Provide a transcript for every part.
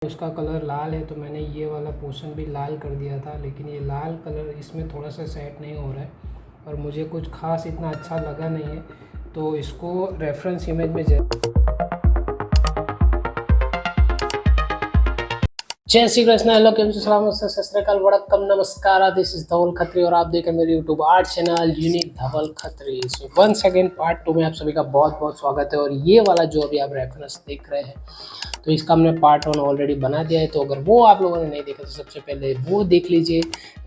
उसका कलर लाल है तो मैंने ये वाला पोर्शन भी लाल कर दिया था, लेकिन ये लाल कलर इसमें थोड़ा सा सेट नहीं हो रहा है और मुझे कुछ खास इतना अच्छा लगा नहीं है, तो इसको रेफरेंस इमेज में जय श्री कृष्ण। हेलो, केम छो? सलाम, सत श्री अकाल, वड़क्कम, नमस्कार। दिस इज धवल खत्री और आप देख रहे हैं मेरे YouTube art channel unique Dhawal Khatri. So once again part 2 में आप सभी का बहुत बहुत स्वागत है। और ये वाला जो अभी आप रेफरेंस देख रहे हैं तो इसका हमने पार्ट 1 ऑलरेडी बना दिया है, तो अगर वो आप लोगों ने नहीं देखा तो सबसे पहले वो देख लीजिए।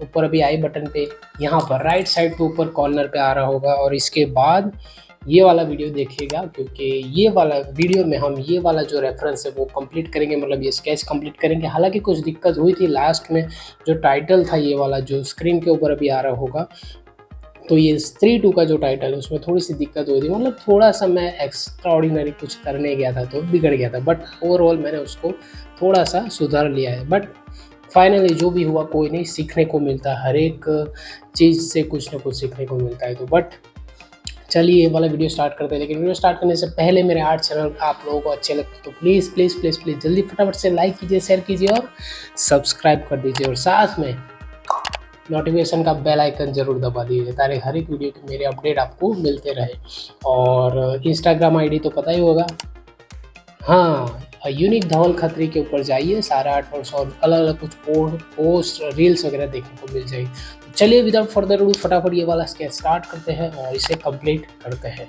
ऊपर अभी आई बटन पे यहाँ पर राइट साइड के ऊपर कॉर्नर पे आ रहा होगा, और इसके बाद ये वाला वीडियो देखिएगा, क्योंकि ये वाला वीडियो में हम ये वाला जो रेफरेंस है वो कंप्लीट करेंगे, मतलब ये स्केच कंप्लीट करेंगे। हालांकि कुछ दिक्कत हुई थी लास्ट में, जो टाइटल था ये वाला जो स्क्रीन के ऊपर अभी आ रहा होगा, तो ये स्त्री 2 का जो टाइटल है उसमें थोड़ी सी दिक्कत हुई थी, मतलब थोड़ा सा मैं एक्स्ट्रा ऑर्डिनरी कुछ करने गया था तो बिगड़ गया था, बट ओवरऑल मैंने उसको थोड़ा सा सुधार लिया है। बट फाइनली जो भी हुआ कोई नहीं, सीखने को मिलता है, हर एक चीज़ से कुछ ना कुछ सीखने को मिलता है। तो बट चलिए ये वाला वीडियो स्टार्ट करते हैं। लेकिन वीडियो स्टार्ट करने से पहले मेरे आर्ट चैनल आप लोगों को अच्छे लगते तो प्लीज़ प्लीज़ प्लीज़ प्लीज़ जल्दी फटाफट से लाइक कीजिए, शेयर कीजिए और सब्सक्राइब कर दीजिए, और साथ में नोटिफिकेशन का बेल आइकन जरूर दबा दीजिए ताकि हर एक वीडियो के मेरे अपडेट आपको मिलते रहे। और इंस्टाग्राम आईडी तो पता ही होगा, हाँ, यूनिक धवल खत्री के ऊपर जाइए, सारा आर्ट और अलग अलग कुछ पोस्ट रील्स वगैरह देखने को मिल जाएगी। चलिए विदाउट फर्दर डू फटाफट ये वाला स्केच स्टार्ट करते हैं और इसे कंप्लीट करते हैं।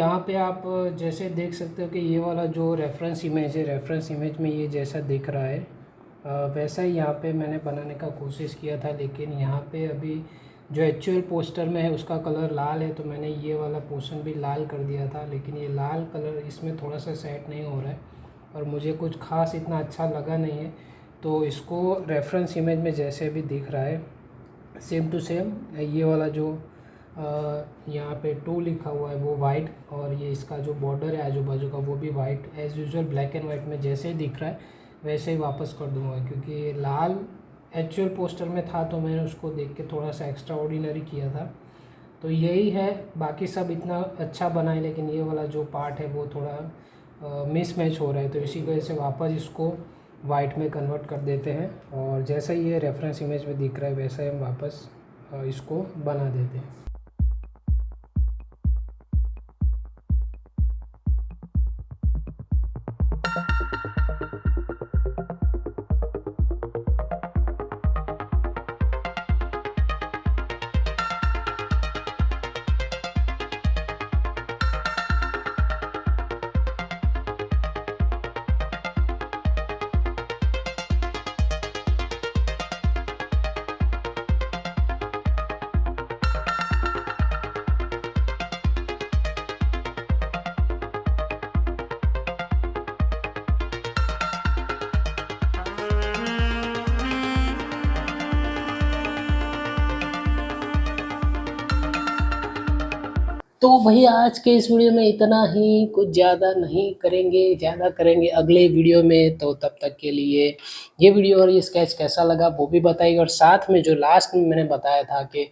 यहाँ पे आप जैसे देख सकते हो कि ये वाला जो रेफरेंस इमेज है, रेफरेंस इमेज में ये जैसा दिख रहा है वैसा ही यहाँ पे मैंने बनाने का कोशिश किया था, लेकिन यहाँ पे अभी जो एक्चुअल पोस्टर में है उसका कलर लाल है, तो मैंने ये वाला पोर्शन भी लाल कर दिया था, लेकिन ये लाल कलर इसमें थोड़ा सा सेट नहीं हो रहा है और मुझे कुछ खास इतना अच्छा लगा नहीं है। तो इसको रेफरेंस इमेज में जैसे भी दिख रहा है सेम टू सेम ये वाला जो यहाँ पे 2 लिखा हुआ है वो वाइट, और ये इसका जो बॉर्डर है आजू बाजू का वो भी white, as usual black and white में जैसे ही दिख रहा है वैसे ही वापस कर दूँगा, क्योंकि लाल एक्चुअल पोस्टर में था तो मैंने उसको देख के थोड़ा सा एक्स्ट्रा ऑर्डिनरी किया था। तो यही है, बाकी सब इतना अच्छा बना है, लेकिन ये वाला जो पार्ट है वो थोड़ा मिसमैच हो रहा है, तो इसी वजह से वापस इसको वाइट में कन्वर्ट कर देते हैं और जैसा ही ये रेफरेंस इमेज में दिख रहा है वैसा ही हम वापस इसको बना देते हैं। तो भाई आज के इस वीडियो में इतना ही, कुछ ज़्यादा नहीं करेंगे, ज़्यादा करेंगे अगले वीडियो में। तो तब तक के लिए ये वीडियो और ये स्केच कैसा लगा वो भी बताइए, और साथ में जो लास्ट में मैंने बताया था कि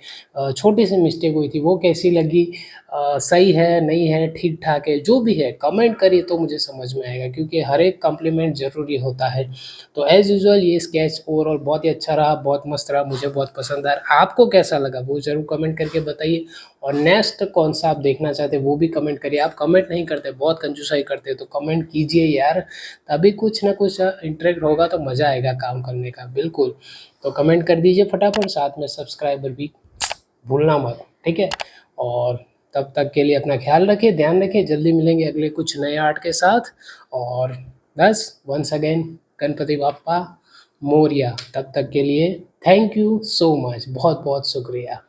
छोटी सी मिस्टेक हुई थी वो कैसी लगी, सही है नहीं है ठीक ठाक है, जो भी है कमेंट करिए तो मुझे समझ में आएगा, क्योंकि हर एक कम्प्लीमेंट ज़रूरी होता है। तो एज़ यूजुअल ये स्केच ओवरऑल बहुत ही अच्छा रहा, बहुत मस्त रहा, मुझे बहुत पसंद आया। आपको कैसा लगा वो ज़रूर कमेंट करके बताइए, और नेक्स्ट कौन सा आप देखना चाहते हैं वो भी कमेंट करिए। आप कमेंट नहीं करते, बहुत कंजूसाई करते हैं, तो कमेंट कीजिए यार, तभी कुछ ना कुछ इंटरेक्ट होगा तो मज़ा आएगा काम करने का। बिल्कुल, तो कमेंट कर दीजिए फटाफट, साथ में सब्सक्राइबर भी भूलना मत, ठीक है। और तब तक के लिए अपना ख्याल रखिए, ध्यान रखिए, जल्दी मिलेंगे अगले कुछ नए आर्ट के साथ। और बस वंस अगेन गणपति बाप्पा मोरिया। तब तक के लिए थैंक यू सो मच, बहुत बहुत शुक्रिया।